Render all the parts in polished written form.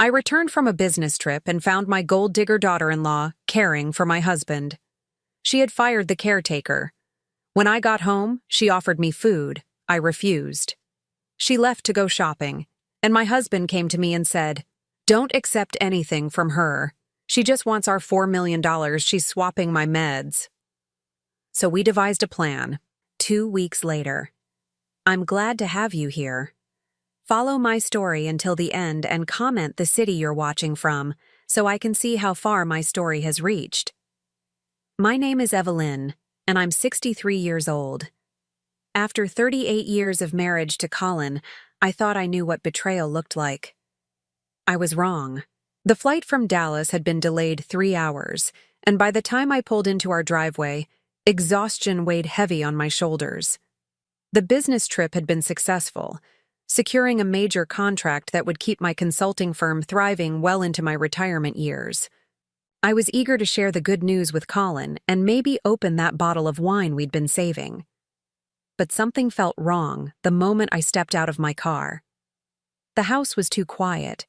I returned from a business trip and found my gold digger daughter-in-law caring for my husband. She had fired the caretaker. When I got home, she offered me food. I refused. She left to go shopping, and my husband came to me and said, "Don't accept anything from her. She just wants our $4 million. She's swapping my meds." So we devised a plan. 2 weeks later. I'm glad to have you here. Follow my story until the end and comment the city you're watching from so I can see how far my story has reached. My name is Evelyn, and I'm 63 years old. After 38 years of marriage to Colin, I thought I knew what betrayal looked like. I was wrong. The flight from Dallas had been delayed 3 hours, and by the time I pulled into our driveway, exhaustion weighed heavy on my shoulders. The business trip had been successful, securing a major contract that would keep my consulting firm thriving well into my retirement years. I was eager to share the good news with Colin and maybe open that bottle of wine we'd been saving. But something felt wrong the moment I stepped out of my car. The house was too quiet.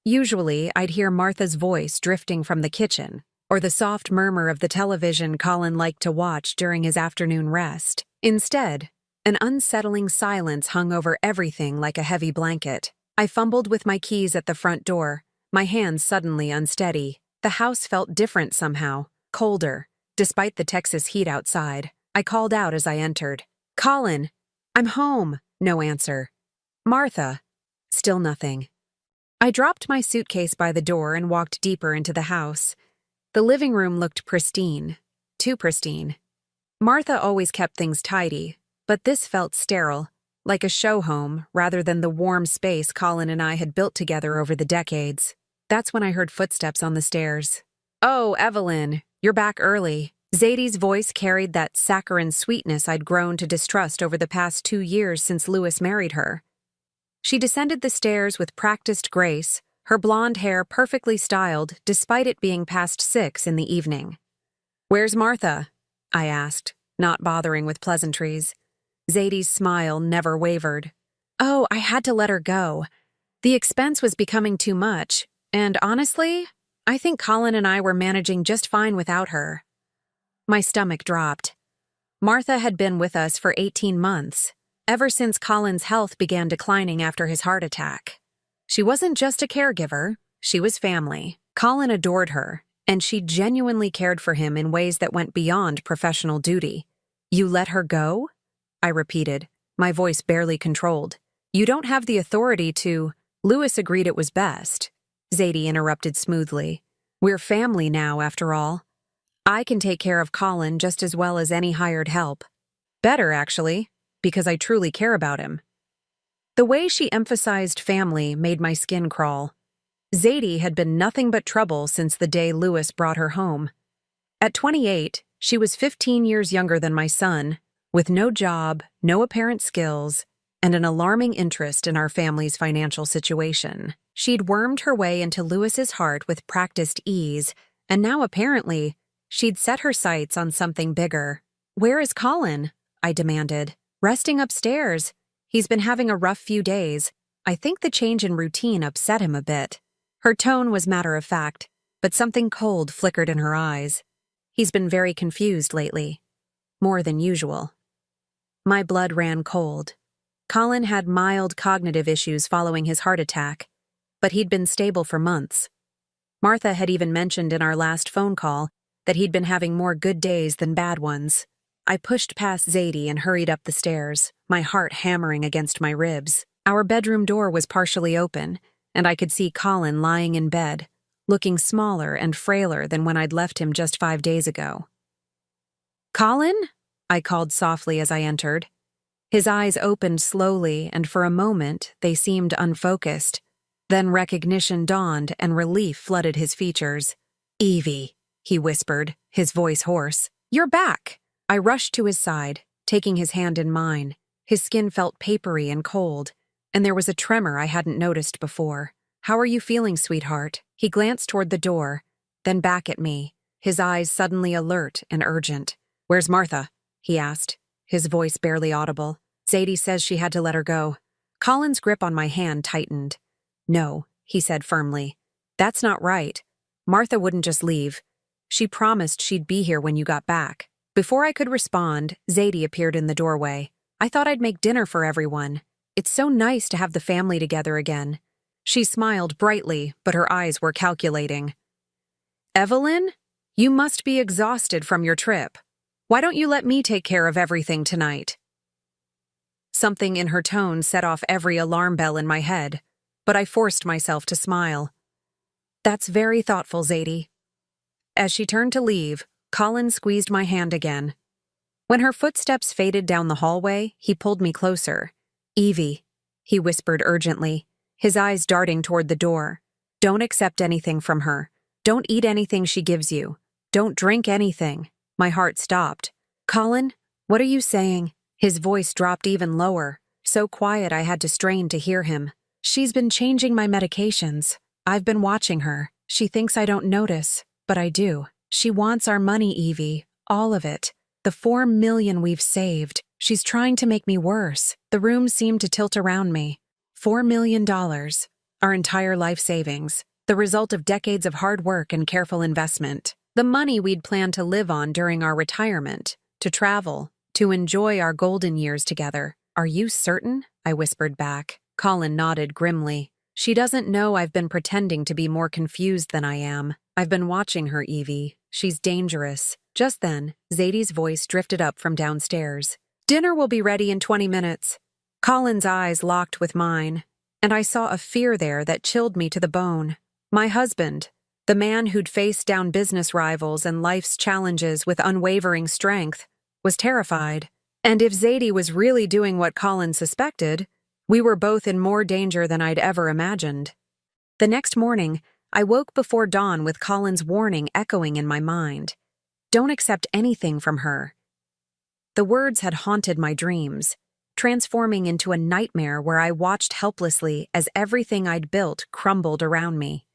Usually, I'd hear Martha's voice drifting from the kitchen, or the soft murmur of the television Colin liked to watch during his afternoon rest. Instead, an unsettling silence hung over everything like a heavy blanket. I fumbled with my keys at the front door, my hands suddenly unsteady. The house felt different somehow, colder, despite the Texas heat outside. I called out as I entered. "Colin, I'm home." No answer. "Martha." Still nothing. I dropped my suitcase by the door and walked deeper into the house. The living room looked pristine, too pristine. Martha always kept things tidy, but this felt sterile, like a show home rather than the warm space Colin and I had built together over the decades. That's when I heard footsteps on the stairs. "Oh, Evelyn, you're back early." Zadie's voice carried that saccharine sweetness I'd grown to distrust over the past 2 years since Louis married her. She descended the stairs with practiced grace, her blonde hair perfectly styled despite it being past 6 in the evening. "Where's Martha?" I asked, not bothering with pleasantries. Zadie's smile never wavered. "Oh, I had to let her go. The expense was becoming too much, and honestly, I think Colin and I were managing just fine without her." My stomach dropped. Martha had been with us for 18 months, ever since Colin's health began declining after his heart attack. She wasn't just a caregiver, she was family. Colin adored her, and she genuinely cared for him in ways that went beyond professional duty. "You let her go?" I repeated, my voice barely controlled. "You don't have the authority to—" "Louis agreed it was best," Zadie interrupted smoothly. "We're family now, after all. I can take care of Colin just as well as any hired help. Better, actually, because I truly care about him." The way she emphasized family made my skin crawl. Zadie had been nothing but trouble since the day Louis brought her home. At 28, she was 15 years younger than my son, with no job, no apparent skills, and an alarming interest in our family's financial situation. She'd wormed her way into Louis's heart with practiced ease, and now apparently, she'd set her sights on something bigger. "Where is Colin?" I demanded. "Resting upstairs. He's been having a rough few days. I think the change in routine upset him a bit." Her tone was matter-of-fact, but something cold flickered in her eyes. "He's been very confused lately. More than usual." My blood ran cold. Colin had mild cognitive issues following his heart attack, but he'd been stable for months. Martha had even mentioned in our last phone call that he'd been having more good days than bad ones. I pushed past Zadie and hurried up the stairs, my heart hammering against my ribs. Our bedroom door was partially open, and I could see Colin lying in bed, looking smaller and frailer than when I'd left him just 5 days ago. "Colin?" I called softly as I entered. His eyes opened slowly, and for a moment they seemed unfocused. Then recognition dawned and relief flooded his features. "Evie," he whispered, his voice hoarse. "You're back." I rushed to his side, taking his hand in mine. His skin felt papery and cold, and there was a tremor I hadn't noticed before. "How are you feeling, sweetheart?" He glanced toward the door, then back at me, his eyes suddenly alert and urgent. "Where's Martha?" he asked, his voice barely audible. "Zadie says she had to let her go." Colin's grip on my hand tightened. "No, he said firmly. That's not right. Martha wouldn't just leave. She promised she'd be here when you got back. Before I could respond, Zadie appeared in the doorway. I thought I'd make dinner for everyone. It's so nice to have the family together again. She smiled brightly, but her eyes were calculating. Evelyn, you must be exhausted from your trip. Why don't you let me take care of everything tonight? Something in her tone set off every alarm bell in my head, but I forced myself to smile. That's very thoughtful, Zadie. As she turned to leave, Colin squeezed my hand again. When her footsteps faded down the hallway, he pulled me closer. Evie, he whispered urgently, his eyes darting toward the door. Don't accept anything from her. Don't eat anything she gives you. Don't drink anything. My heart stopped. Colin, what are you saying? His voice dropped even lower, so quiet I had to strain to hear him. She's been changing my medications. I've been watching her. She thinks I don't notice, but I do. She wants our money, Evie. All of it. The $4 million we've saved. She's trying to make me worse. The room seemed to tilt around me. $4 million. Our entire life savings. The result of decades of hard work and careful investment. The money we'd planned to live on during our retirement. To travel. To enjoy our golden years together. Are you certain? I whispered back. Colin nodded grimly. She doesn't know I've been pretending to be more confused than I am. I've been watching her, Evie. She's dangerous. Just then, Zadie's voice drifted up from downstairs. Dinner will be ready in 20 minutes. Colin's eyes locked with mine, and I saw a fear there that chilled me to the bone. My husband, the man who'd faced down business rivals and life's challenges with unwavering strength, was terrified. And if Zadie was really doing what Colin suspected, we were both in more danger than I'd ever imagined. The next morning, I woke before dawn with Colin's warning echoing in my mind. Don't accept anything from her. The words had haunted my dreams, transforming into a nightmare where I watched helplessly as everything I'd built crumbled around me.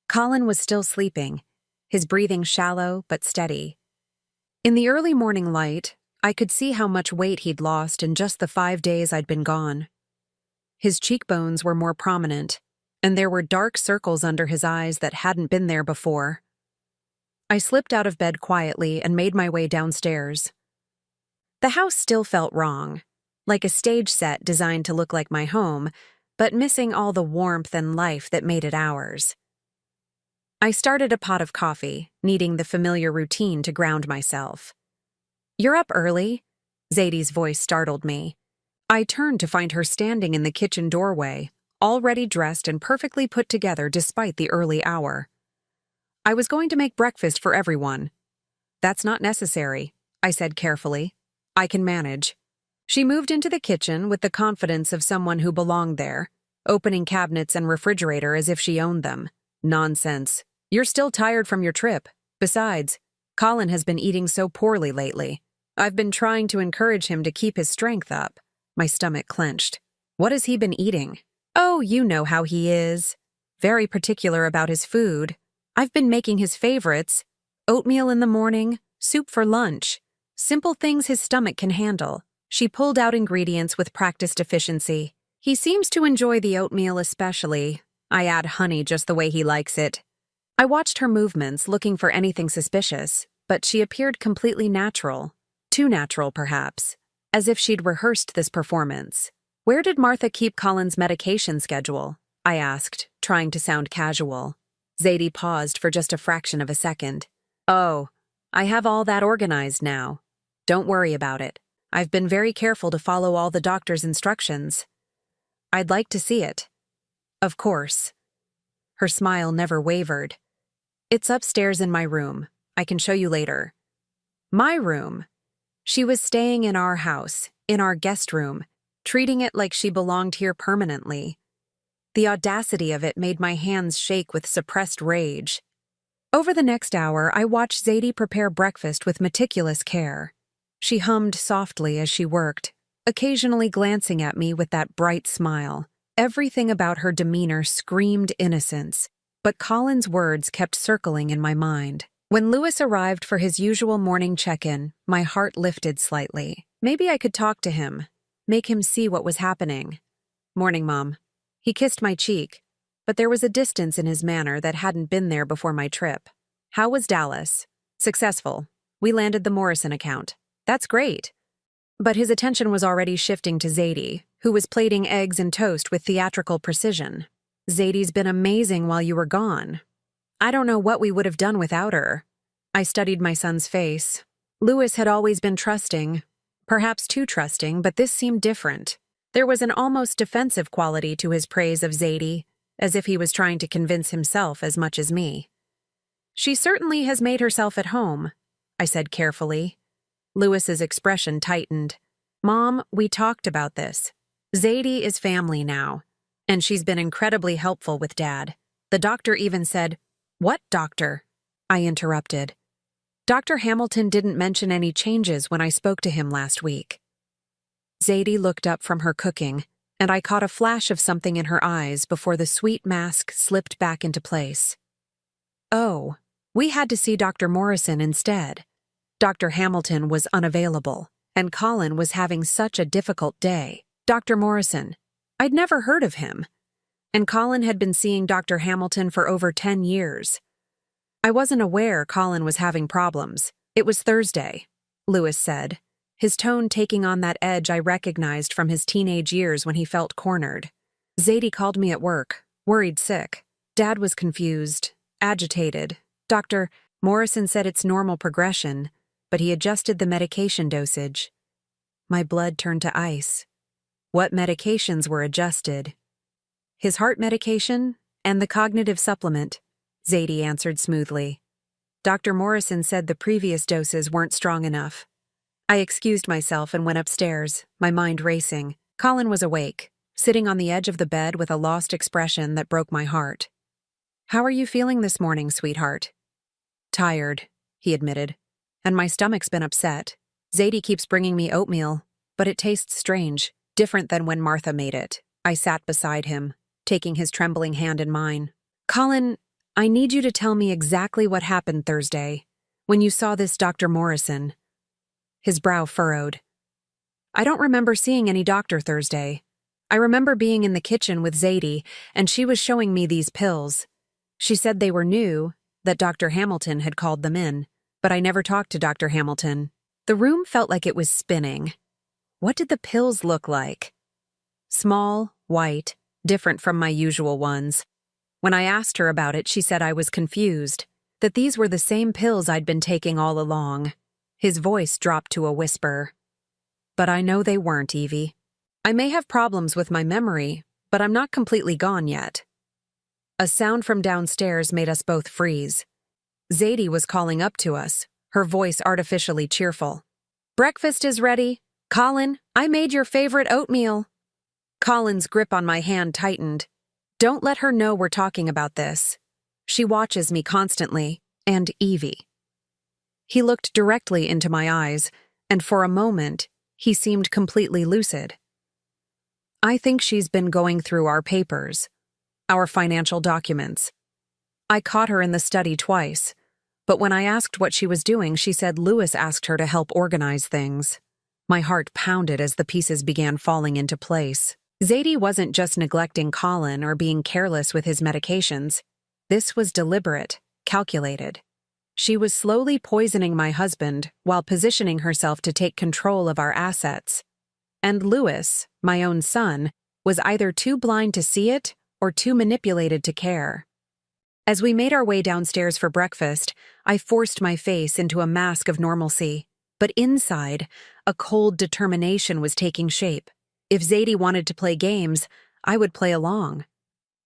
Colin was still sleeping, his breathing shallow but steady. In the early morning light, I could see how much weight he'd lost in just the 5 days I'd been gone. His cheekbones were more prominent, and there were dark circles under his eyes that hadn't been there before. I slipped out of bed quietly and made my way downstairs. The house still felt wrong, like a stage set designed to look like my home, but missing all the warmth and life that made it ours. I started a pot of coffee, needing the familiar routine to ground myself. You're up early? Zadie's voice startled me. I turned to find her standing in the kitchen doorway, already dressed and perfectly put together despite the early hour. I was going to make breakfast for everyone. That's not necessary, I said carefully. I can manage. She moved into the kitchen with the confidence of someone who belonged there, opening cabinets and refrigerator as if she owned them. Nonsense. You're still tired from your trip. Besides, Colin has been eating so poorly lately. I've been trying to encourage him to keep his strength up. My stomach clenched. What has he been eating? Oh, you know how he is. Very particular about his food. I've been making his favorites. Oatmeal in the morning, soup for lunch. Simple things his stomach can handle. She pulled out ingredients with practiced efficiency. He seems to enjoy the oatmeal especially. I add honey just the way he likes it. I watched her movements, looking for anything suspicious, but she appeared completely natural. Too natural, perhaps. As if she'd rehearsed this performance. Where did Martha keep Colin's medication schedule? I asked, trying to sound casual. Zadie paused for just a fraction of a second. Oh, I have all that organized now. Don't worry about it. I've been very careful to follow all the doctor's instructions. I'd like to see it. Of course. Her smile never wavered. It's upstairs in my room. I can show you later. My room. She was staying in our house, in our guest room, treating it like she belonged here permanently. The audacity of it made my hands shake with suppressed rage. Over the next hour, I watched Zadie prepare breakfast with meticulous care. She hummed softly as she worked, occasionally glancing at me with that bright smile. Everything about her demeanor screamed innocence, but Colin's words kept circling in my mind. When Louis arrived for his usual morning check-in, my heart lifted slightly. Maybe I could talk to him, make him see what was happening. Morning, Mom. He kissed my cheek. but there was a distance in his manner that hadn't been there before my trip. How was Dallas? Successful. We landed the Morrison account. That's great. But his attention was already shifting to Zadie, who was plating eggs and toast with theatrical precision. Zadie's been amazing while you were gone. I don't know what we would have done without her. I studied my son's face. Louis had always been trusting, perhaps too trusting, but this seemed different. There was an almost defensive quality to his praise of Zadie, as if he was trying to convince himself as much as me. She certainly has made herself at home, I said carefully. Louis's expression tightened. Mom, we talked about this. Zadie is family now, and she's been incredibly helpful with Dad. The doctor even said, What doctor? I interrupted. Dr. Hamilton didn't mention any changes when I spoke to him last week. Zadie looked up from her cooking, and I caught a flash of something in her eyes before the sweet mask slipped back into place. Oh, we had to see Dr. Morrison instead. Dr. Hamilton was unavailable, and Colin was having such a difficult day. Dr. Morrison. I'd never heard of him. And Colin had been seeing Dr. Hamilton for over 10 years. I wasn't aware Colin was having problems. It was Thursday, Louis said, his tone taking on that edge I recognized from his teenage years when he felt cornered. Zadie called me at work, worried sick. Dad was confused, agitated. Dr. Morrison said it's normal progression, but he adjusted the medication dosage. My blood turned to ice. What medications were adjusted? His heart medication and the cognitive supplement, Zadie answered smoothly. Dr. Morrison said the previous doses weren't strong enough. I excused myself and went upstairs, my mind racing. Colin was awake, sitting on the edge of the bed with a lost expression that broke my heart. How are you feeling this morning, sweetheart? Tired, he admitted. And my stomach's been upset. Zadie keeps bringing me oatmeal, but it tastes strange, different than when Martha made it. I sat beside him, taking his trembling hand in mine. Colin, I need you to tell me exactly what happened Thursday, when you saw this Dr. Morrison. His brow furrowed. I don't remember seeing any doctor Thursday. I remember being in the kitchen with Zadie, and she was showing me these pills. She said they were new, that Dr. Hamilton had called them in, but I never talked to Dr. Hamilton. The room felt like it was spinning. What did the pills look like? Small, white, different from my usual ones. When I asked her about it, she said I was confused, that these were the same pills I'd been taking all along. His voice dropped to a whisper. But I know they weren't, Evie. I may have problems with my memory, but I'm not completely gone yet. A sound from downstairs made us both freeze. Zadie was calling up to us, her voice artificially cheerful. Breakfast is ready. Colin, I made your favorite oatmeal. Colin's grip on my hand tightened. Don't let her know we're talking about this. She watches me constantly, and Evie. He looked directly into my eyes, and for a moment, he seemed completely lucid. I think she's been going through our papers, our financial documents. I caught her in the study twice, but when I asked what she was doing, she said Louis asked her to help organize things. My heart pounded as the pieces began falling into place. Zadie wasn't just neglecting Colin or being careless with his medications. This was deliberate, calculated. She was slowly poisoning my husband while positioning herself to take control of our assets. And Louis, my own son, was either too blind to see it or too manipulated to care. As we made our way downstairs for breakfast, I forced my face into a mask of normalcy, but inside, a cold determination was taking shape. If Zadie wanted to play games, I would play along.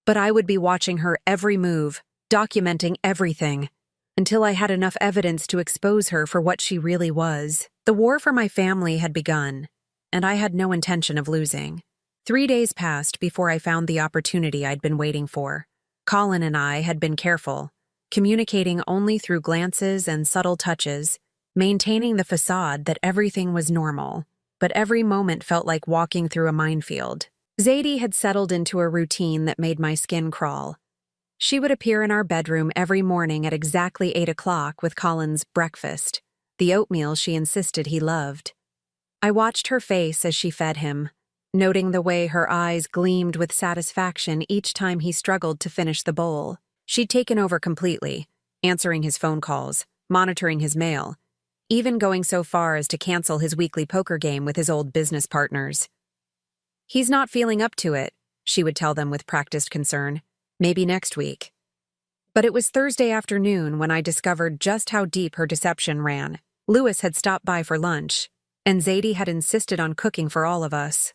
But I would be watching her every move, documenting everything, until I had enough evidence to expose her for what she really was. The war for my family had begun, and I had no intention of losing. 3 days passed before I found the opportunity I'd been waiting for. Colin and I had been careful, communicating only through glances and subtle touches, maintaining the facade that everything was normal, but every moment felt like walking through a minefield. Zadie had settled into a routine that made my skin crawl. She would appear in our bedroom every morning at exactly 8 o'clock with Colin's breakfast, the oatmeal she insisted he loved. I watched her face as she fed him, noting the way her eyes gleamed with satisfaction each time he struggled to finish the bowl. She'd taken over completely, answering his phone calls, monitoring his mail, even going so far as to cancel his weekly poker game with his old business partners. "He's not feeling up to it," she would tell them with practiced concern. "Maybe next week." But it was Thursday afternoon when I discovered just how deep her deception ran. Lewis had stopped by for lunch, and Zadie had insisted on cooking for all of us.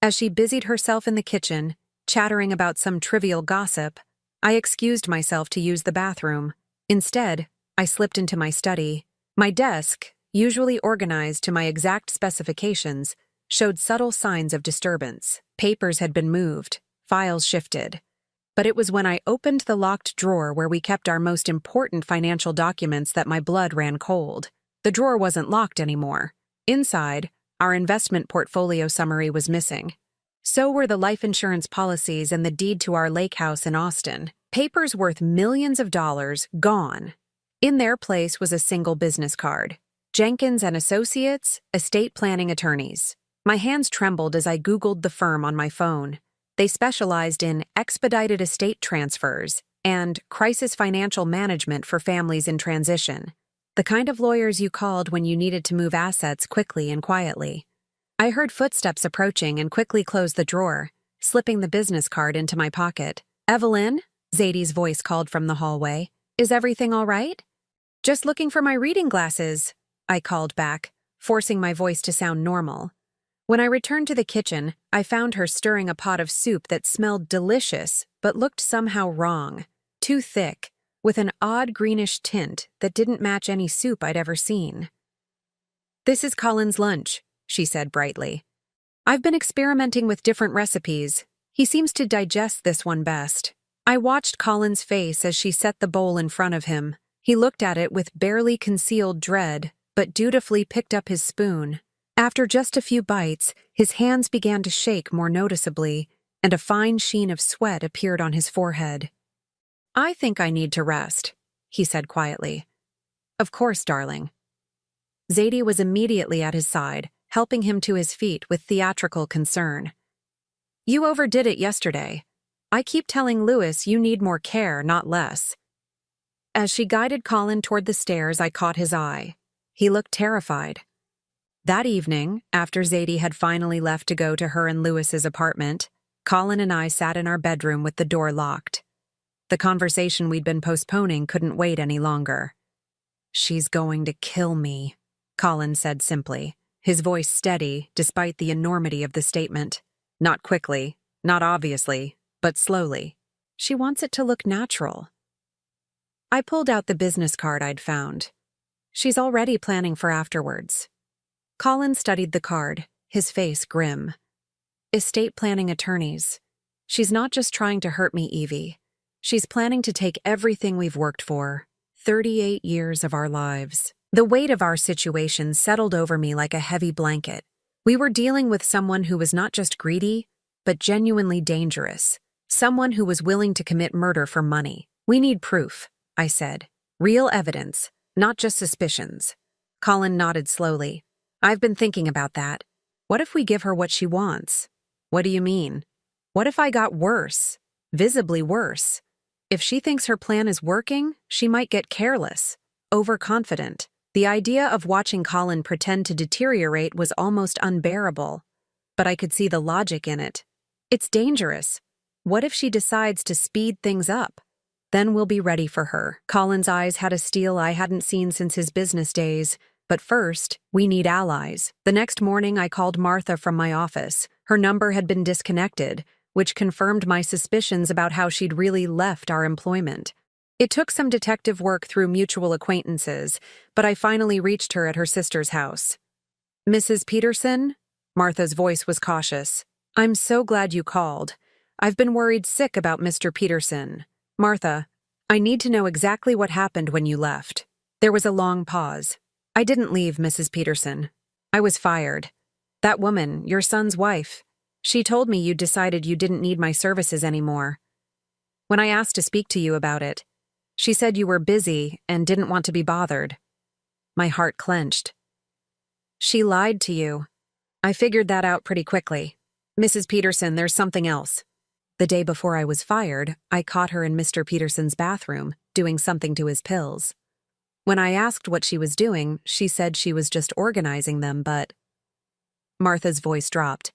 As she busied herself in the kitchen, chattering about some trivial gossip, I excused myself to use the bathroom. Instead, I slipped into my study. My desk, usually organized to my exact specifications, showed subtle signs of disturbance. Papers had been moved, files shifted. But it was when I opened the locked drawer where we kept our most important financial documents that my blood ran cold. The drawer wasn't locked anymore. Inside, our investment portfolio summary was missing. So were the life insurance policies and the deed to our lake house in Austin. Papers worth millions of dollars gone. In their place was a single business card. Jenkins and Associates, estate planning attorneys. My hands trembled as I Googled the firm on my phone. They specialized in expedited estate transfers and crisis financial management for families in transition. The kind of lawyers you called when you needed to move assets quickly and quietly. I heard footsteps approaching and quickly closed the drawer, slipping the business card into my pocket. "Evelyn," Zadie's voice called from the hallway. "Is everything all right?" "Just looking for my reading glasses," I called back, forcing my voice to sound normal. When I returned to the kitchen, I found her stirring a pot of soup that smelled delicious but looked somehow wrong. Too thick, with an odd greenish tint that didn't match any soup I'd ever seen. "This is Colin's lunch," she said brightly. "I've been experimenting with different recipes. He seems to digest this one best." I watched Colin's face as she set the bowl in front of him. He looked at it with barely concealed dread, but dutifully picked up his spoon. After just a few bites, his hands began to shake more noticeably, and a fine sheen of sweat appeared on his forehead. "I think I need to rest," he said quietly. "Of course, darling." Zadie was immediately at his side, helping him to his feet with theatrical concern. "You overdid it yesterday. I keep telling Lewis you need more care, not less." As she guided Colin toward the stairs, I caught his eye. He looked terrified. That evening, after Zadie had finally left to go to her and Lewis's apartment, Colin and I sat in our bedroom with the door locked. The conversation we'd been postponing couldn't wait any longer. "She's going to kill me," Colin said simply, his voice steady despite the enormity of the statement. Not quickly, not obviously, but slowly. "She wants it to look natural." I pulled out the business card I'd found. "She's already planning for afterwards." Colin studied the card, his face grim. "Estate planning attorneys. She's not just trying to hurt me, Evie. She's planning to take everything we've worked for, 38 years of our lives." The weight of our situation settled over me like a heavy blanket. We were dealing with someone who was not just greedy, but genuinely dangerous. Someone who was willing to commit murder for money. "We need proof," I said. "Real evidence, not just suspicions." Colin nodded slowly. "I've been thinking about that. What if we give her what she wants?" "What do you mean?" "What if I got worse? Visibly worse? If she thinks her plan is working, she might get careless, overconfident." The idea of watching Colin pretend to deteriorate was almost unbearable, but I could see the logic in it. It's dangerous. What if she decides to speed things up? Then we'll be ready for her. Colin's eyes had a steel I hadn't seen since his business days. But first, we need allies. The next morning, I called Martha from my office. Her number had been disconnected, which confirmed my suspicions about how she'd really left our employment. It took some detective work through mutual acquaintances, but I finally reached her at her sister's house. "Mrs. Peterson?" Martha's voice was cautious. "I'm so glad you called. I've been worried sick about Mr. Peterson. Martha, I need to know exactly what happened when you left." There was a long pause. "I didn't leave, Mrs. Peterson. I was fired. That woman, your son's wife, she told me you'd decided you didn't need my services anymore. When I asked to speak to you about it, she said you were busy and didn't want to be bothered." My heart clenched. "She lied to you. I figured that out pretty quickly." Mrs. Peterson, there's something else. The day before I was fired, I caught her in Mr. Peterson's bathroom, doing something to his pills. When I asked what she was doing, she said she was just organizing them, but… Martha's voice dropped.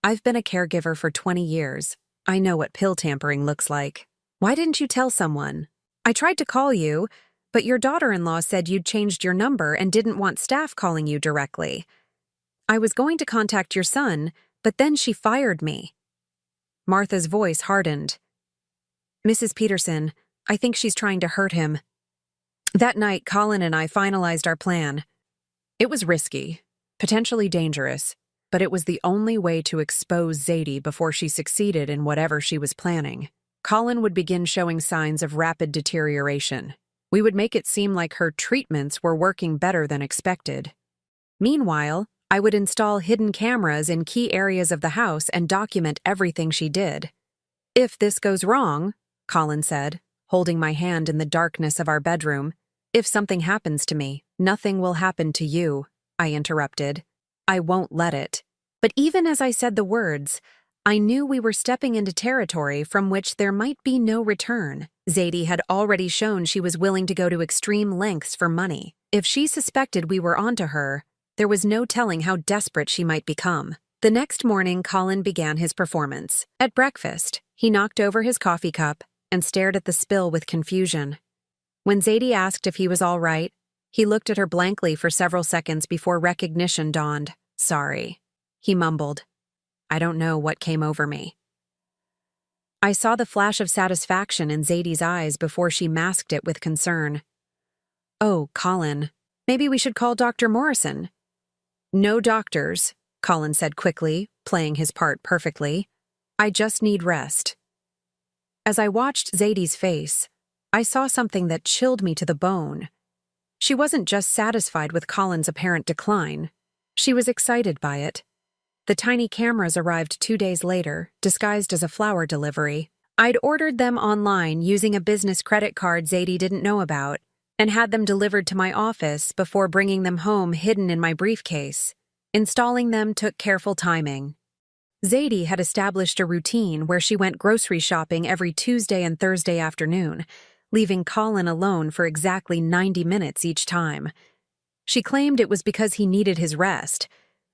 I've been a caregiver for 20 years. I know what pill tampering looks like. Why didn't you tell someone? I tried to call you, but your daughter-in-law said you'd changed your number and didn't want staff calling you directly. I was going to contact your son, but then she fired me. Martha's voice hardened. Mrs. Peterson, I think she's trying to hurt him. That night, Colin and I finalized our plan. It was risky, potentially dangerous, but it was the only way to expose Zadie before she succeeded in whatever she was planning. Colin would begin showing signs of rapid deterioration. We would make it seem like her treatments were working better than expected. Meanwhile, I would install hidden cameras in key areas of the house and document everything she did. If this goes wrong, Colin said, holding my hand in the darkness of our bedroom, if something happens to me, nothing will happen to you, I interrupted. I won't let it. But even as I said the words, I knew we were stepping into territory from which there might be no return. Zadie had already shown she was willing to go to extreme lengths for money. If she suspected we were onto her, there was no telling how desperate she might become. The next morning, Colin began his performance. At breakfast, he knocked over his coffee cup and stared at the spill with confusion. When Zadie asked if he was all right, he looked at her blankly for several seconds before recognition dawned. Sorry, he mumbled. I don't know what came over me. I saw the flash of satisfaction in Zadie's eyes before she masked it with concern. Oh, Colin, maybe we should call Dr. Morrison. No doctors, Colin said quickly, playing his part perfectly. I just need rest. As I watched Zadie's face, I saw something that chilled me to the bone. She wasn't just satisfied with Colin's apparent decline. She was excited by it. The tiny cameras arrived 2 days later, disguised as a flower delivery. I'd ordered them online using a business credit card Zadie didn't know about, and had them delivered to my office before bringing them home hidden in my briefcase. Installing them took careful timing. Zadie had established a routine where she went grocery shopping every Tuesday and Thursday afternoon, leaving Colin alone for exactly 90 minutes each time. She claimed it was because he needed his rest,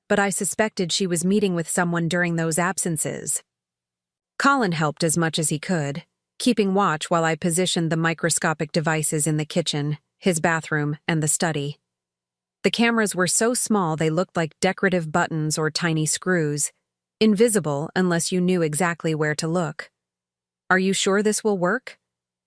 but I suspected she was meeting with someone during those absences. Colin helped as much as he could, keeping watch while I positioned the microscopic devices in the kitchen, his bathroom, and the study. The cameras were so small they looked like decorative buttons or tiny screws, invisible unless you knew exactly where to look. Are you sure this will work?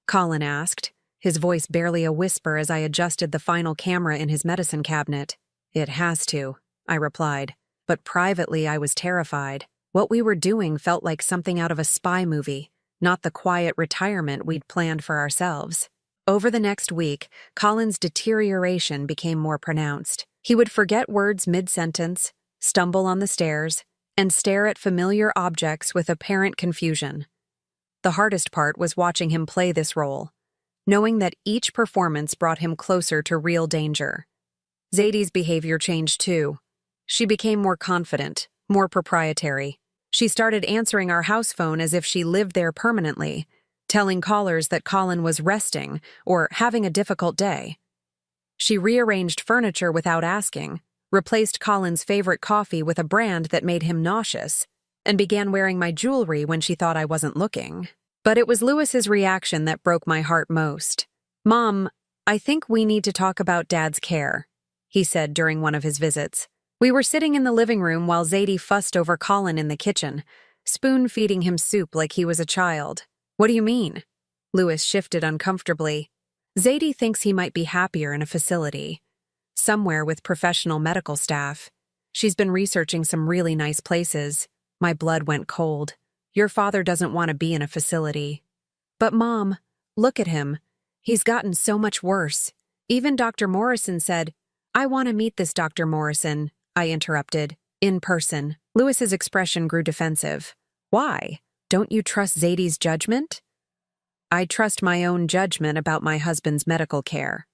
Colin asked, his voice barely a whisper as I adjusted the final camera in his medicine cabinet. It has to, I replied, but privately I was terrified. What we were doing felt like something out of a spy movie, not the quiet retirement we'd planned for ourselves. Over the next week, Colin's deterioration became more pronounced. He would forget words mid-sentence, stumble on the stairs, and stare at familiar objects with apparent confusion. The hardest part was watching him play this role, knowing that each performance brought him closer to real danger. Zadie's behavior changed too. She became more confident, more proprietary. She started answering our house phone as if she lived there permanently, telling callers that Colin was resting or having a difficult day. She rearranged furniture without asking, replaced Colin's favorite coffee with a brand that made him nauseous, and began wearing my jewelry when she thought I wasn't looking. But it was Lewis's reaction that broke my heart most. Mom, I think we need to talk about Dad's care, he said during one of his visits. We were sitting in the living room while Zadie fussed over Colin in the kitchen, spoon-feeding him soup like he was a child. What do you mean? Lewis shifted uncomfortably. Zadie thinks he might be happier in a facility, somewhere with professional medical staff. She's been researching some really nice places. My blood went cold. Your father doesn't want to be in a facility. But Mom, look at him. He's gotten so much worse. Even Dr. Morrison said, I want to meet this Dr. Morrison, I interrupted. In person. Lewis's expression grew defensive. Why? Don't you trust Zadie's judgment? I trust my own judgment about my husband's medical care.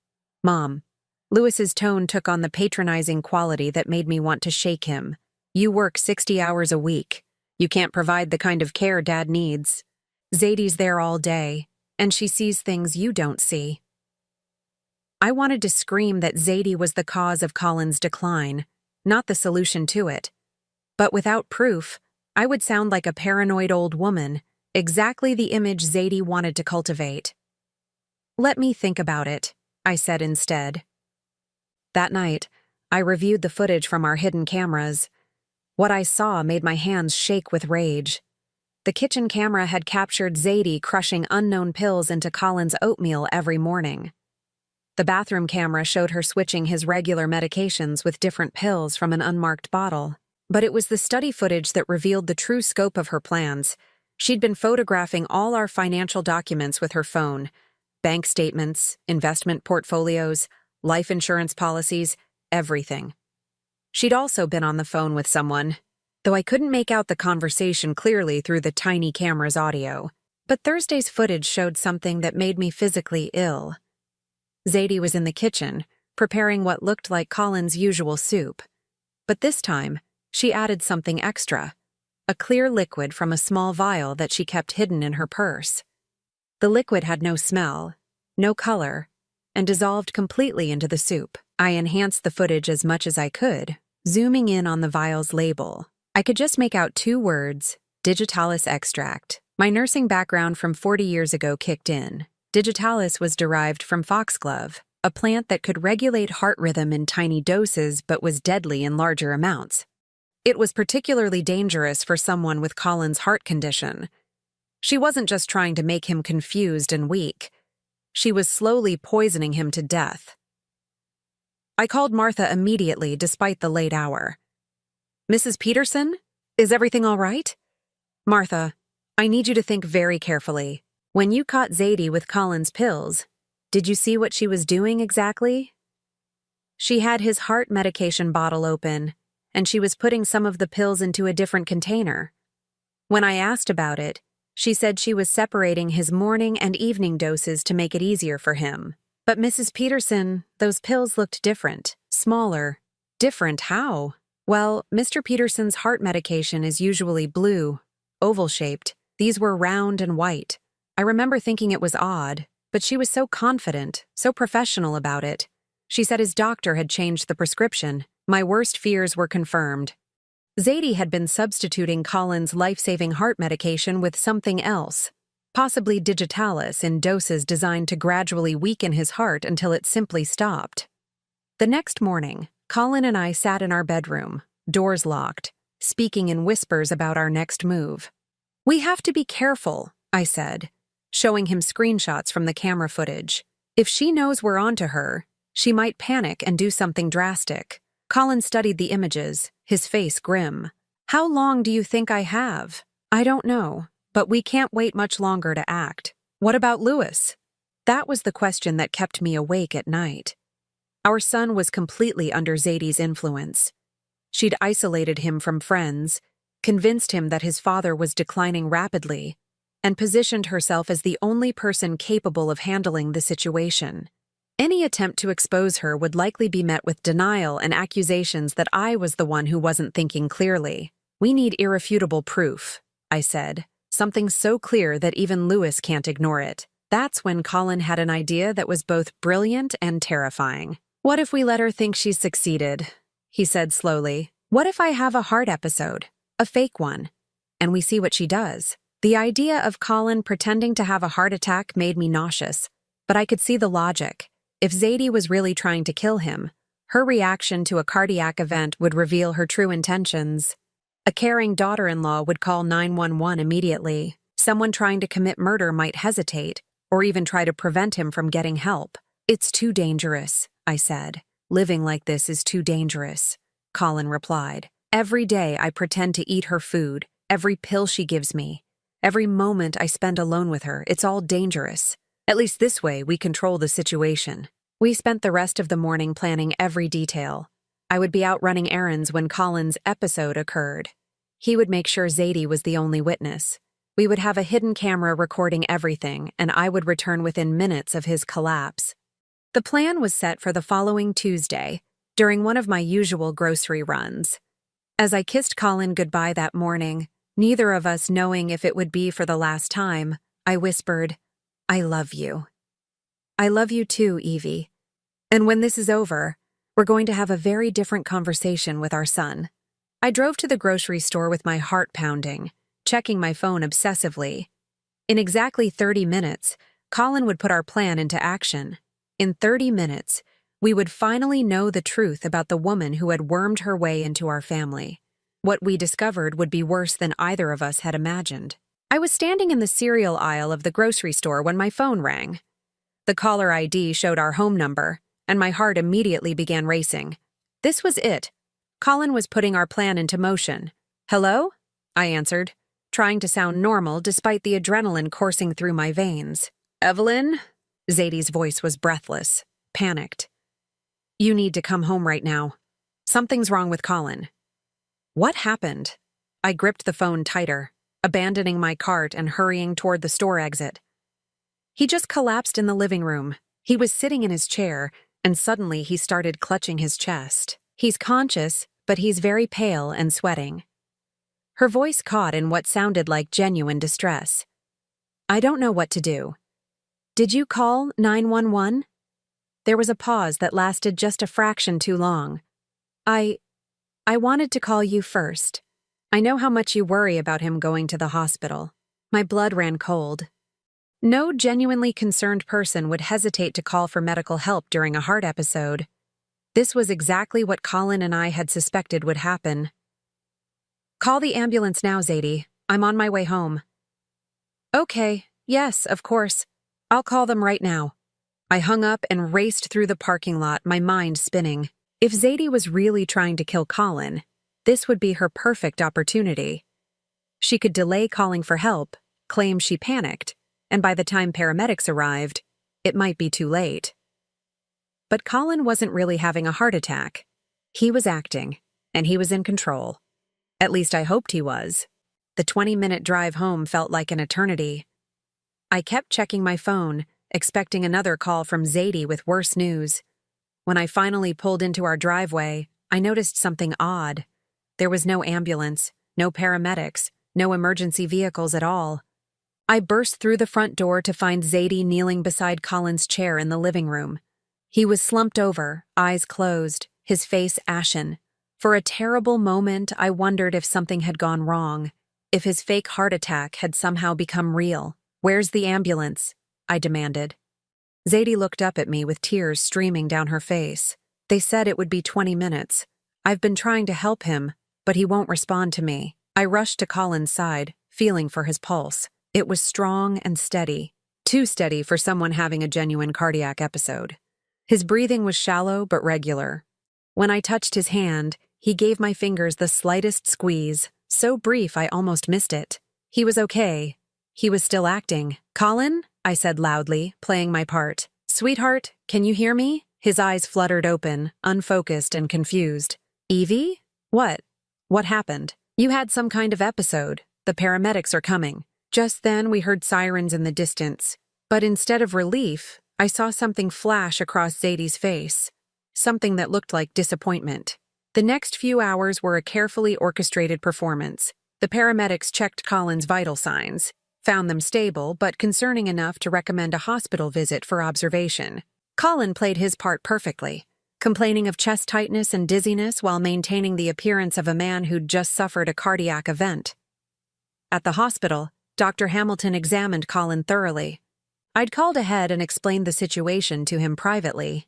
Mom. Lewis's tone took on the patronizing quality that made me want to shake him. You work 60 hours a week. You can't provide the kind of care Dad needs. Zadie's there all day, and she sees things you don't see. I wanted to scream that Zadie was the cause of Colin's decline, not the solution to it. But without proof, I would sound like a paranoid old woman, exactly the image Zadie wanted to cultivate. Let me think about it, I said instead. That night, I reviewed the footage from our hidden cameras. What I saw made my hands shake with rage. The kitchen camera had captured Zadie crushing unknown pills into Colin's oatmeal every morning. The bathroom camera showed her switching his regular medications with different pills from an unmarked bottle. But it was the study footage that revealed the true scope of her plans. She'd been photographing all our financial documents with her phone: bank statements, investment portfolios, life insurance policies, everything. She'd also been on the phone with someone, though I couldn't make out the conversation clearly through the tiny camera's audio. But Thursday's footage showed something that made me physically ill. Zadie was in the kitchen, preparing what looked like Colin's usual soup. But this time, she added something extra: a clear liquid from a small vial that she kept hidden in her purse. The liquid had no smell, no color, and dissolved completely into the soup. I enhanced the footage as much as I could, zooming in on the vial's label. I could just make out 2 words: digitalis extract. My nursing background from 40 years ago kicked in. Digitalis was derived from foxglove, a plant that could regulate heart rhythm in tiny doses but was deadly in larger amounts. It was particularly dangerous for someone with Colin's heart condition. She wasn't just trying to make him confused and weak. She was slowly poisoning him to death. I called Martha immediately despite the late hour. "Mrs. Peterson, is everything all right?" "Martha, I need you to think very carefully. When you caught Zadie with Colin's pills, did you see what she was doing exactly?" She had his heart medication bottle open, and she was putting some of the pills into a different container. When I asked about it, she said she was separating his morning and evening doses to make it easier for him. But Mrs. Peterson, those pills looked different, smaller. Different how? Well, Mr. Peterson's heart medication is usually blue, oval-shaped. These were round and white. I remember thinking it was odd, but she was so confident, so professional about it. She said his doctor had changed the prescription. My worst fears were confirmed. Zadie had been substituting Colin's life-saving heart medication with something else, possibly digitalis in doses designed to gradually weaken his heart until it simply stopped. The next morning, Colin and I sat in our bedroom, doors locked, speaking in whispers about our next move. "We have to be careful," I said, showing him screenshots from the camera footage. "If she knows we're onto her, she might panic and do something drastic." Colin studied the images, his face grim. "How long do you think I have?" "I don't know, but we can't wait much longer to act." "What about Louis?" That was the question that kept me awake at night. Our son was completely under Zadie's influence. She'd isolated him from friends, convinced him that his father was declining rapidly, and positioned herself as the only person capable of handling the situation. Any attempt to expose her would likely be met with denial and accusations that I was the one who wasn't thinking clearly. "We need irrefutable proof," I said, "something so clear that even Louis can't ignore it." That's when Colin had an idea that was both brilliant and terrifying. "What if we let her think she's succeeded?" he said slowly. "What if I have a heart episode, a fake one, and we see what she does?" The idea of Colin pretending to have a heart attack made me nauseous, but I could see the logic. If Zadie was really trying to kill him, her reaction to a cardiac event would reveal her true intentions. A caring daughter-in-law would call 911 immediately. Someone trying to commit murder might hesitate, or even try to prevent him from getting help. "It's too dangerous," I said. "Living like this is too dangerous," Colin replied. "Every day I pretend to eat her food, every pill she gives me. Every moment I spend alone with her, it's all dangerous. At least this way, we control the situation." We spent the rest of the morning planning every detail. I would be out running errands when Colin's episode occurred. He would make sure Zadie was the only witness. We would have a hidden camera recording everything, and I would return within minutes of his collapse. The plan was set for the following Tuesday, during one of my usual grocery runs. As I kissed Colin goodbye that morning, Neither of us knowing if it would be for the last time, I whispered, "I love you." "I love you too, Evie. And when this is over, we're going to have a very different conversation with our son." I drove to the grocery store with my heart pounding, checking my phone obsessively. In exactly 30 minutes, Colin would put our plan into action. In 30 minutes, we would finally know the truth about the woman who had wormed her way into our family. What we discovered would be worse than either of us had imagined. I was standing in the cereal aisle of the grocery store when my phone rang. The caller ID showed our home number, and my heart immediately began racing. This was it. Colin was putting our plan into motion. "Hello?" I answered, trying to sound normal despite the adrenaline coursing through my veins. "Evelyn?" Zadie's voice was breathless, panicked. "You need to come home right now. Something's wrong with Colin." What happened? I gripped the phone tighter, abandoning my cart and hurrying toward the store exit. He just collapsed in the living room. He was sitting in his chair, and suddenly he started clutching his chest. "He's conscious, but he's very pale and sweating." Her voice caught in what sounded like genuine distress. "I don't know what to do. Did you call 911? There was a pause that lasted just a fraction too long. I wanted to call you first. I know how much you worry about him going to the hospital." My blood ran cold. No genuinely concerned person would hesitate to call for medical help during a heart episode. This was exactly what Colin and I had suspected would happen. "Call the ambulance now, Zadie. I'm on my way home." "Okay, yes, of course. I'll call them right now." I hung up and raced through the parking lot, my mind spinning. If Zadie was really trying to kill Colin, this would be her perfect opportunity. She could delay calling for help, claim she panicked, and by the time paramedics arrived, it might be too late. But Colin wasn't really having a heart attack. He was acting, and he was in control. At least I hoped he was. The 20-minute drive home felt like an eternity. I kept checking my phone, expecting another call from Zadie with worse news. When I finally pulled into our driveway, I noticed something odd. There was no ambulance, no paramedics, no emergency vehicles at all. I burst through the front door to find Zadie kneeling beside Colin's chair in the living room. He was slumped over, eyes closed, his face ashen. For a terrible moment, I wondered if something had gone wrong, if his fake heart attack had somehow become real. "Where's the ambulance?" I demanded. Zadie looked up at me with tears streaming down her face. "They said it would be 20 minutes. I've been trying to help him, but he won't respond to me." I rushed to Colin's side, feeling for his pulse. It was strong and steady, too steady for someone having a genuine cardiac episode. His breathing was shallow but regular. When I touched his hand, he gave my fingers the slightest squeeze, so brief I almost missed it. He was okay. He was still acting. "Colin?" I said loudly, playing my part. "Sweetheart, can you hear me?" His eyes fluttered open, unfocused and confused. "Evie? What? What happened?" "You had some kind of episode. The paramedics are coming." Just then we heard sirens in the distance, but instead of relief, I saw something flash across Zadie's face, something that looked like disappointment. The next few hours were a carefully orchestrated performance. The paramedics checked Colin's vital signs, found them stable but concerning enough to recommend a hospital visit for observation. Colin played his part perfectly, complaining of chest tightness and dizziness while maintaining the appearance of a man who'd just suffered a cardiac event. At the hospital, Dr. Hamilton examined Colin thoroughly. I'd called ahead and explained the situation to him privately,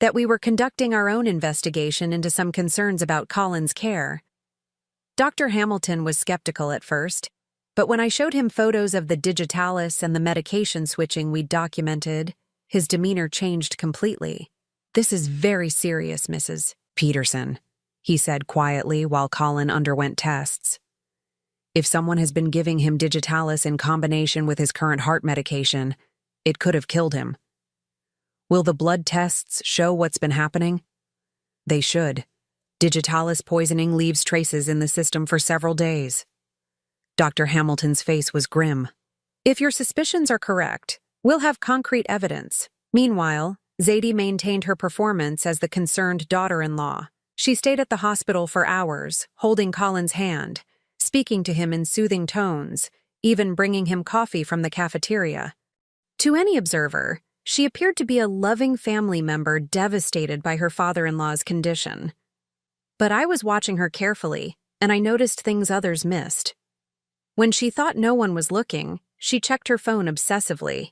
that we were conducting our own investigation into some concerns about Colin's care. Dr. Hamilton was skeptical at first, but when I showed him photos of the digitalis and the medication switching we'd documented, his demeanor changed completely. "This is very serious, Mrs. Peterson," he said quietly while Colin underwent tests. "If someone has been giving him digitalis in combination with his current heart medication, it could have killed him. Will the blood tests show what's been happening?" "They should. Digitalis poisoning leaves traces in the system for several days." Dr. Hamilton's face was grim. "If your suspicions are correct, we'll have concrete evidence." Meanwhile, Zadie maintained her performance as the concerned daughter-in-law. She stayed at the hospital for hours, holding Colin's hand, speaking to him in soothing tones, even bringing him coffee from the cafeteria. To any observer, she appeared to be a loving family member devastated by her father-in-law's condition. But I was watching her carefully, and I noticed things others missed. When she thought no one was looking, she checked her phone obsessively.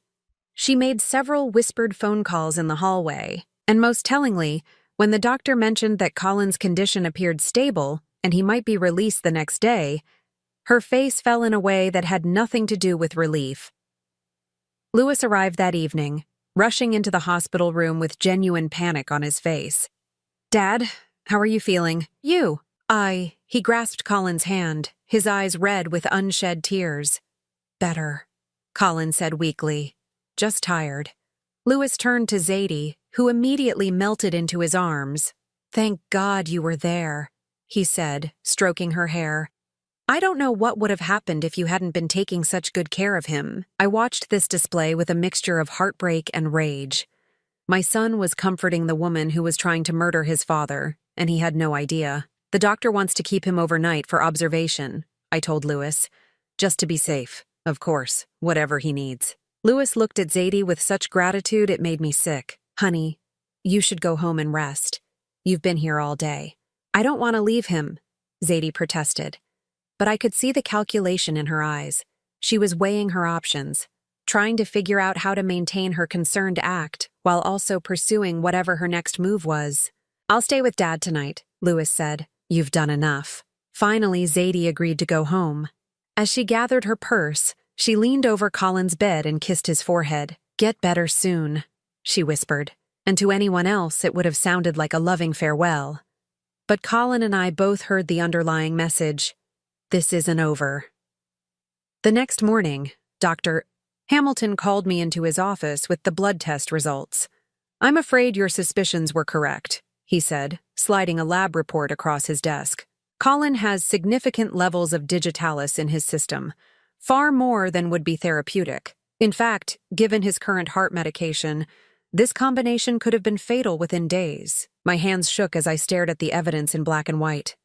She made several whispered phone calls in the hallway, and most tellingly, when the doctor mentioned that Colin's condition appeared stable and he might be released the next day, her face fell in a way that had nothing to do with relief. Louis arrived that evening, rushing into the hospital room with genuine panic on his face. "Dad, how are you feeling?" He grasped Colin's hand, his eyes red with unshed tears. "Better," Colin said weakly. "Just tired." Louis turned to Zadie, who immediately melted into his arms. "Thank God you were there," he said, stroking her hair. "I don't know what would have happened if you hadn't been taking such good care of him." I watched this display with a mixture of heartbreak and rage. My son was comforting the woman who was trying to murder his father, and he had no idea. "The doctor wants to keep him overnight for observation," I told Louis. "Just to be safe, of course, whatever he needs." Louis looked at Zadie with such gratitude it made me sick. "Honey, you should go home and rest. You've been here all day." "I don't want to leave him," Zadie protested. But I could see the calculation in her eyes. She was weighing her options, trying to figure out how to maintain her concerned act while also pursuing whatever her next move was. "I'll stay with Dad tonight," Louis said. "You've done enough." Finally, Zadie agreed to go home. As she gathered her purse, she leaned over Colin's bed and kissed his forehead. "Get better soon," she whispered, and to anyone else it would have sounded like a loving farewell. But Colin and I both heard the underlying message: this isn't over. The next morning, Dr. Hamilton called me into his office with the blood test results. "I'm afraid your suspicions were correct," he said, sliding a lab report across his desk. "Colin has significant levels of digitalis in his system, far more than would be therapeutic. In fact, given his current heart medication, this combination could have been fatal within days." My hands shook as I stared at the evidence in black and white.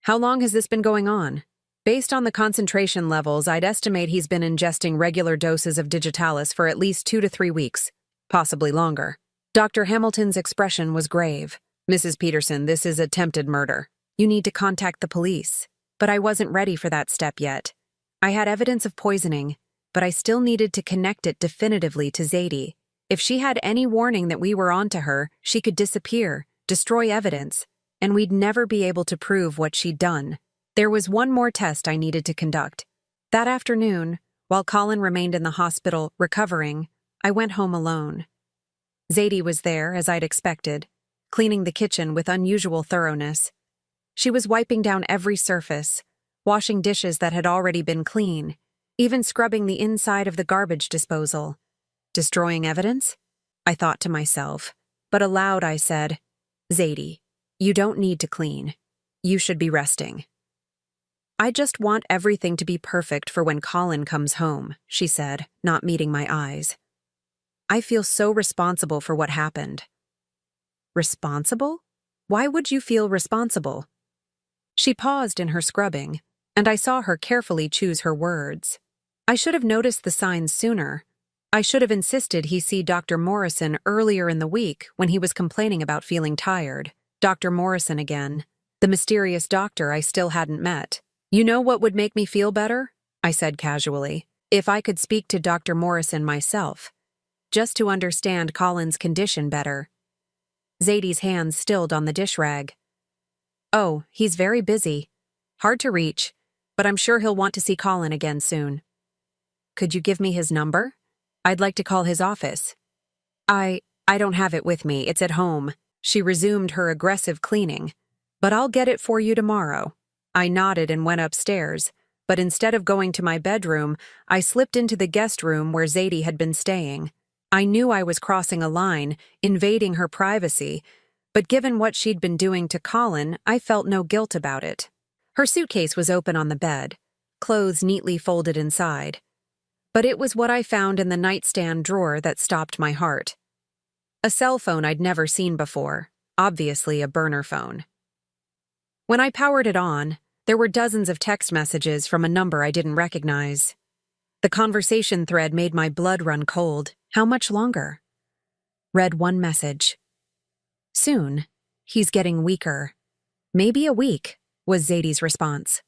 "How long has this been going on?" "Based on the concentration levels, I'd estimate he's been ingesting regular doses of digitalis for at least 2 to 3 weeks, possibly longer." Dr. Hamilton's expression was grave. "Mrs. Peterson, this is attempted murder. You need to contact the police." But I wasn't ready for that step yet. I had evidence of poisoning, but I still needed to connect it definitively to Zadie. If she had any warning that we were onto her, she could disappear, destroy evidence, and we'd never be able to prove what she'd done. There was one more test I needed to conduct. That afternoon, while Colin remained in the hospital recovering, I went home alone. Zadie was there, as I'd expected, cleaning the kitchen with unusual thoroughness. She was wiping down every surface, washing dishes that had already been clean, even scrubbing the inside of the garbage disposal. Destroying evidence? I thought to myself, but aloud I said, "Zadie, you don't need to clean. You should be resting." "I just want everything to be perfect for when Colin comes home," she said, not meeting my eyes. "I feel so responsible for what happened." "Responsible? Why would you feel responsible?" She paused in her scrubbing, and I saw her carefully choose her words. "I should have noticed the signs sooner. I should have insisted he see Dr. Morrison earlier in the week when he was complaining about feeling tired." Dr. Morrison again, the mysterious doctor I still hadn't met. "You know what would make me feel better?" I said casually. "If I could speak to Dr. Morrison myself, just to understand Colin's condition better." Zadie's hands stilled on the dish rag. "Oh, he's very busy. Hard to reach, but I'm sure he'll want to see Colin again soon." "Could you give me his number? I'd like to call his office." I don't have it with me, it's at home." She resumed her aggressive cleaning. "But I'll get it for you tomorrow." I nodded and went upstairs, but instead of going to my bedroom, I slipped into the guest room where Zadie had been staying. I knew I was crossing a line, invading her privacy, but given what she'd been doing to Colin, I felt no guilt about it. Her suitcase was open on the bed, clothes neatly folded inside. But it was what I found in the nightstand drawer that stopped my heart. A cell phone I'd never seen before, obviously a burner phone. When I powered it on, There were dozens of text messages from a number I didn't recognize. The conversation thread made my blood run cold. How much longer? Read one message. Soon. He's getting weaker. Maybe a week, was Zadie's response.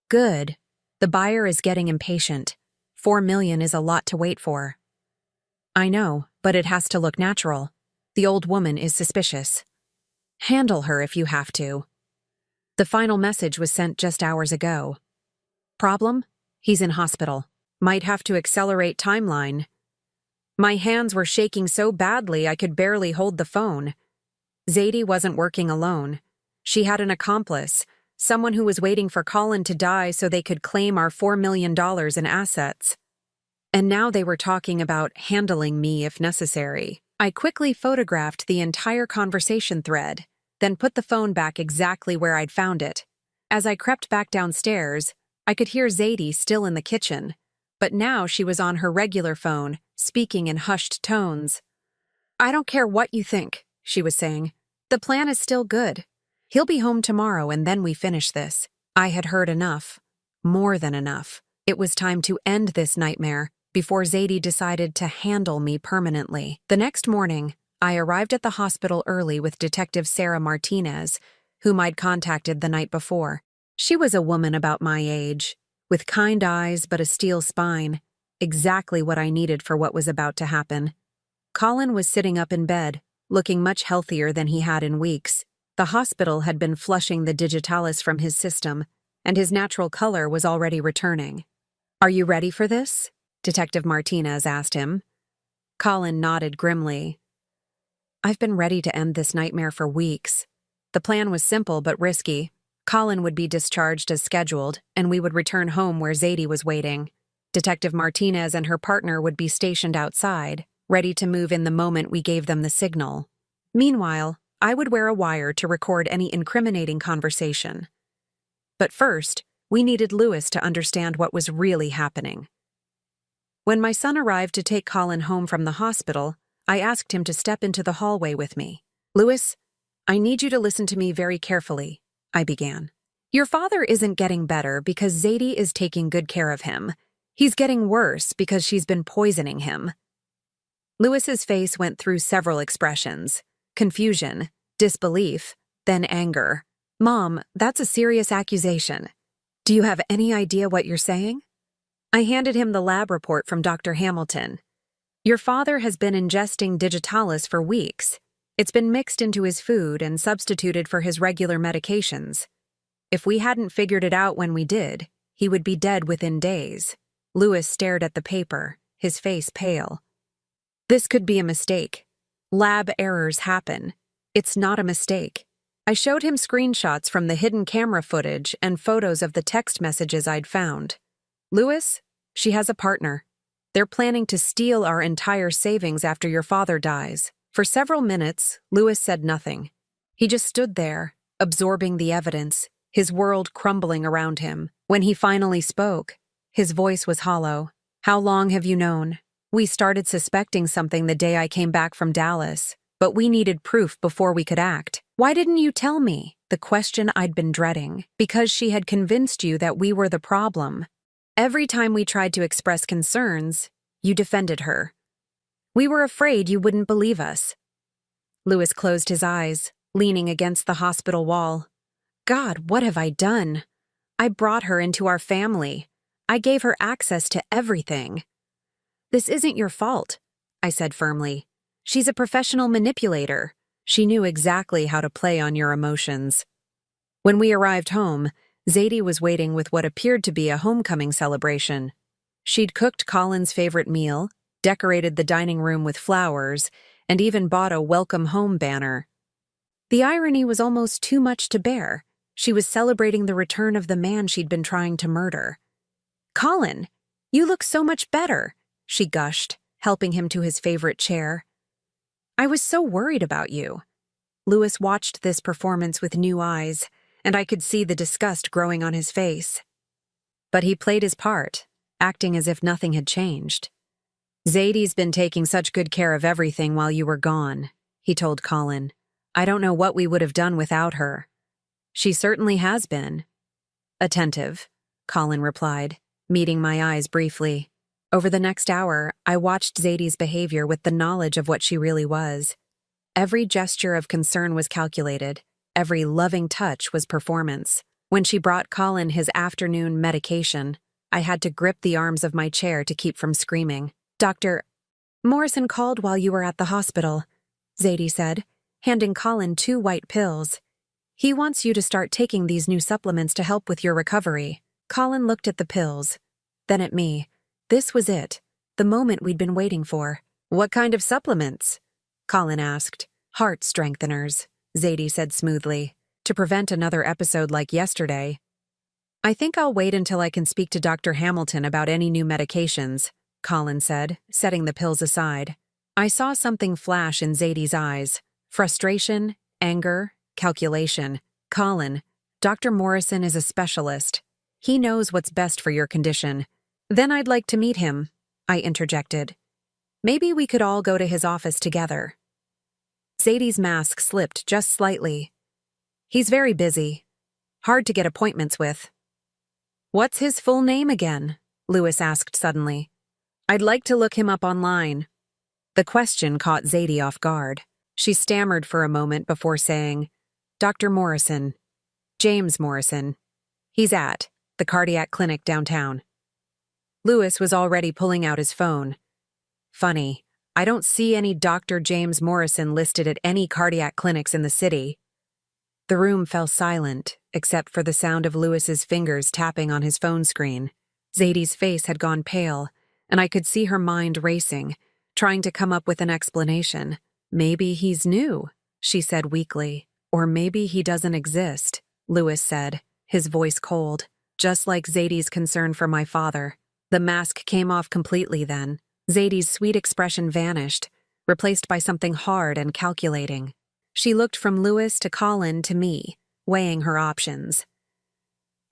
Good. The buyer is getting impatient. $4 million is a lot to wait for. I know, but it has to look natural. The old woman is suspicious. Handle her if you have to. The final message was sent just hours ago. Problem? He's in hospital. Might have to accelerate timeline. My hands were shaking so badly I could barely hold the phone. Zadie wasn't working alone. She had an accomplice, someone who was waiting for Colin to die so they could claim our $4 million in assets. And now they were talking about handling me if necessary. I quickly photographed the entire conversation thread, then put the phone back exactly where I'd found it. As I crept back downstairs, I could hear Zadie still in the kitchen, but now she was on her regular phone, speaking in hushed tones. I don't care what you think, she was saying. The plan is still good. He'll be home tomorrow and then we finish this. I had heard enough. More than enough. It was time to end this nightmare before Zadie decided to handle me permanently. The next morning, I arrived at the hospital early with Detective Sarah Martinez, whom I'd contacted the night before. She was a woman about my age, with kind eyes but a steel spine, exactly what I needed for what was about to happen. Colin was sitting up in bed, looking much healthier than he had in weeks. The hospital had been flushing the digitalis from his system, and his natural color was already returning. Are you ready for this? Detective Martinez asked him. Colin nodded grimly. I've been ready to end this nightmare for weeks. The plan was simple but risky. Colin would be discharged as scheduled, and we would return home where Zadie was waiting. Detective Martinez and her partner would be stationed outside, ready to move in the moment we gave them the signal. Meanwhile, I would wear a wire to record any incriminating conversation. But first, we needed Lewis to understand what was really happening. When my son arrived to take Colin home from the hospital, I asked him to step into the hallway with me. Lewis, I need you to listen to me very carefully, I began. Your father isn't getting better because Zadie is taking good care of him. He's getting worse because she's been poisoning him. Lewis's face went through several expressions. Confusion, disbelief, then anger. Mom, that's a serious accusation. Do you have any idea what you're saying? I handed him the lab report from Dr. Hamilton. Your father has been ingesting digitalis for weeks. It's been mixed into his food and substituted for his regular medications. If we hadn't figured it out when we did, he would be dead within days. Lewis stared at the paper, his face pale. This could be a mistake. Lab errors happen. It's not a mistake. I showed him screenshots from the hidden camera footage and photos of the text messages I'd found. Lewis, she has a partner. They're planning to steal our entire savings after your father dies. For several minutes, Lewis said nothing. He just stood there, absorbing the evidence, his world crumbling around him. When he finally spoke, his voice was hollow. How long have you known? We started suspecting something the day I came back from Dallas, but we needed proof before we could act. Why didn't you tell me? The question I'd been dreading. Because she had convinced you that we were the problem. Every time we tried to express concerns, you defended her. We were afraid you wouldn't believe us. Lewis closed his eyes, leaning against the hospital wall. God, what have I done? I brought her into our family. I gave her access to everything. This isn't your fault, I said firmly. She's a professional manipulator. She knew exactly how to play on your emotions. When we arrived home, Zadie was waiting with what appeared to be a homecoming celebration. She'd cooked Colin's favorite meal, decorated the dining room with flowers, and even bought a welcome home banner. The irony was almost too much to bear. She was celebrating the return of the man she'd been trying to murder. Colin, you look so much better, she gushed, helping him to his favorite chair. I was so worried about you. Lewis watched this performance with new eyes, and I could see the disgust growing on his face. But he played his part, acting as if nothing had changed. Zadie's been taking such good care of everything while you were gone, he told Colin. I don't know what we would have done without her. She certainly has been. attentive, Colin replied, meeting my eyes briefly. Over the next hour, I watched Zadie's behavior with the knowledge of what she really was. Every gesture of concern was calculated. Every loving touch was performance. When she brought Colin his afternoon medication, I had to grip the arms of my chair to keep from screaming. "Dr. Morrison called while you were at the hospital," Zadie said, handing Colin 2 white pills. "He wants you to start taking these new supplements to help with your recovery." Colin looked at the pills, then at me. This was it, the moment we'd been waiting for. "What kind of supplements?" Colin asked. "Heart strengtheners," Zadie said smoothly, "to prevent another episode like yesterday." "I think I'll wait until I can speak to Dr. Hamilton about any new medications," Colin said, setting the pills aside. I saw something flash in Zadie's eyes. Frustration, anger, calculation. "Colin, Dr. Morrison is a specialist. He knows what's best for your condition." "Then I'd like to meet him," I interjected. "Maybe we could all go to his office together." Zadie's mask slipped just slightly. "He's very busy. Hard to get appointments with." "What's his full name again?" Lewis asked suddenly. "I'd like to look him up online." The question caught Zadie off guard. She stammered for a moment before saying, "Dr. Morrison. James Morrison. He's at the cardiac clinic downtown." Lewis was already pulling out his phone. "Funny, I don't see any Dr. James Morrison listed at any cardiac clinics in the city." The room fell silent, except for the sound of Lewis's fingers tapping on his phone screen. Zadie's face had gone pale, and I could see her mind racing, trying to come up with an explanation. "Maybe he's new," she said weakly. "Or maybe he doesn't exist," Lewis said, his voice cold, just like Zadie's concern for my father. The mask came off completely then. Zadie's sweet expression vanished, replaced by something hard and calculating. She looked from Lewis to Colin to me, weighing her options.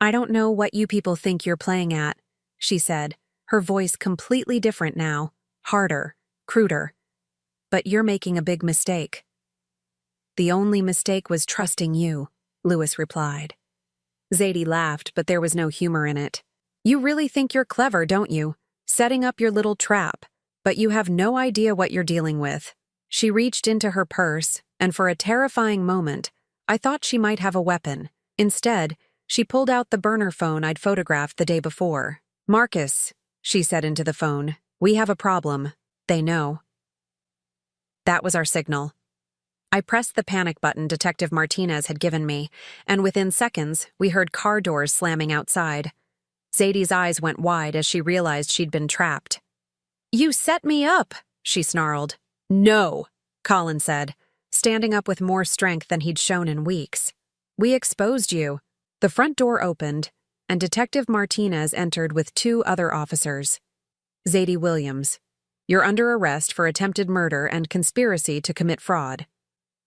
"I don't know what you people think you're playing at," she said, her voice completely different now, harder, cruder. "But you're making a big mistake." "The only mistake was trusting you," Lewis replied. Zadie laughed, but there was no humor in it. "You really think you're clever, don't you? Setting up your little trap, but you have no idea what you're dealing with." She reached into her purse, and for a terrifying moment, I thought she might have a weapon. Instead, she pulled out the burner phone I'd photographed the day before. "Marcus," she said into the phone, "we have a problem. They know." That was our signal. I pressed the panic button Detective Martinez had given me, and within seconds, we heard car doors slamming outside. Zadie's eyes went wide as she realized she'd been trapped. "You set me up," she snarled. "No," Colin said, standing up with more strength than he'd shown in weeks. "We exposed you." The front door opened, and Detective Martinez entered with 2 other officers. "Zadie Williams, you're under arrest for attempted murder and conspiracy to commit fraud."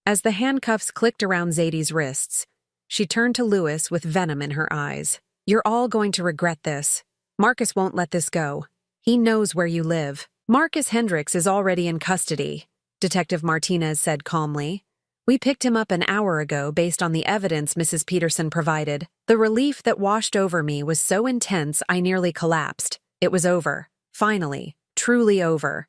As the handcuffs clicked around Zadie's wrists, she turned to Lewis with venom in her eyes. "You're all going to regret this. Marcus won't let this go. He knows where you live." "Marcus Hendricks is already in custody," Detective Martinez said calmly. "We picked him up an hour ago based on the evidence Mrs. Peterson provided." The relief that washed over me was so intense I nearly collapsed. It was over. Finally. Truly over.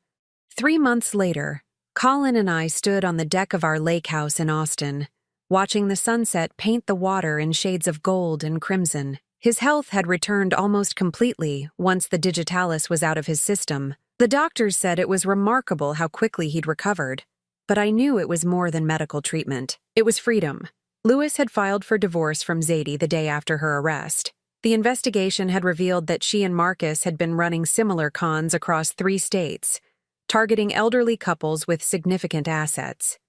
3 months later, Colin and I stood on the deck of our lake house in Austin, watching the sunset paint the water in shades of gold and crimson. His health had returned almost completely once the digitalis was out of his system. The doctors said it was remarkable how quickly he'd recovered. But I knew it was more than medical treatment. It was freedom. Lewis had filed for divorce from Zadie the day after her arrest. The investigation had revealed that she and Marcus had been running similar cons across 3 states, targeting elderly couples with significant assets.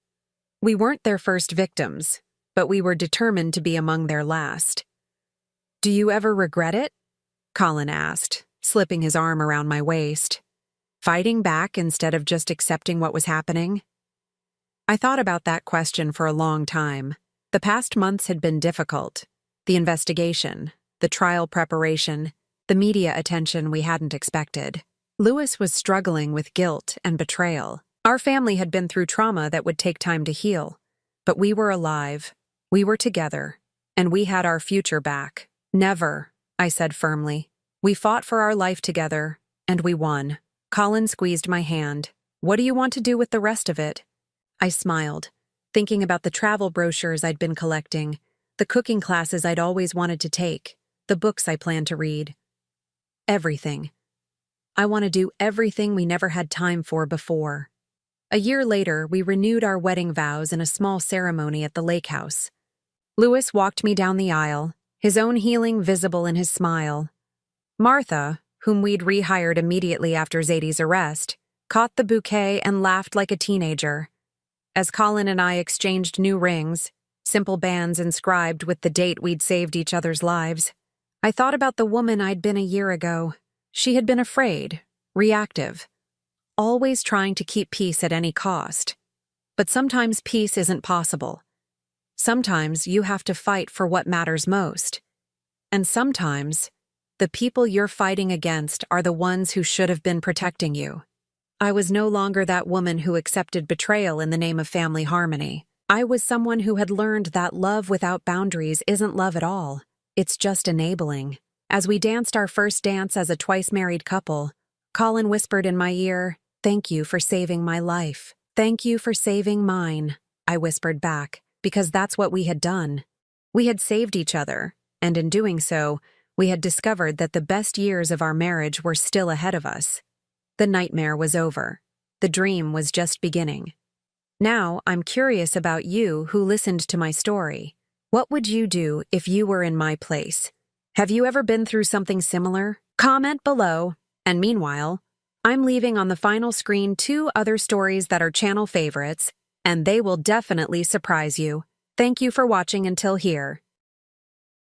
We weren't their first victims, but we were determined to be among their last. "Do you ever regret it?" Colin asked, slipping his arm around my waist. "Fighting back instead of just accepting what was happening?" I thought about that question for a long time. The past months had been difficult. The investigation, the trial preparation, the media attention we hadn't expected. Lewis was struggling with guilt and betrayal. Our family had been through trauma that would take time to heal. But we were alive, we were together, and we had our future back. Never, I said firmly. We fought for our life together, and we won. Colin squeezed my hand. What do you want to do with the rest of it? I smiled, thinking about the travel brochures I'd been collecting, the cooking classes I'd always wanted to take, the books I planned to read. Everything. I want to do everything we never had time for before. A year later, we renewed our wedding vows in a small ceremony at the lake house. Louis walked me down the aisle, his own healing visible in his smile. Martha, whom we'd rehired immediately after Zadie's arrest, caught the bouquet and laughed like a teenager. As Colin and I exchanged new rings, simple bands inscribed with the date we'd saved each other's lives, I thought about the woman I'd been a year ago. She had been afraid, reactive, always trying to keep peace at any cost. But sometimes peace isn't possible. Sometimes you have to fight for what matters most. And sometimes, the people you're fighting against are the ones who should have been protecting you. I was no longer that woman who accepted betrayal in the name of family harmony. I was someone who had learned that love without boundaries isn't love at all. It's just enabling. As we danced our first dance as a twice-married couple, Colin whispered in my ear, "Thank you for saving my life." "Thank you for saving mine," I whispered back, because that's what we had done. We had saved each other, and in doing so, we had discovered that the best years of our marriage were still ahead of us. The nightmare was over. The dream was just beginning. Now, I'm curious about you who listened to my story. What would you do if you were in my place? Have you ever been through something similar? Comment below. And meanwhile, I'm leaving on the final screen 2 other stories that are channel favorites, and they will definitely surprise you. Thank you for watching until here.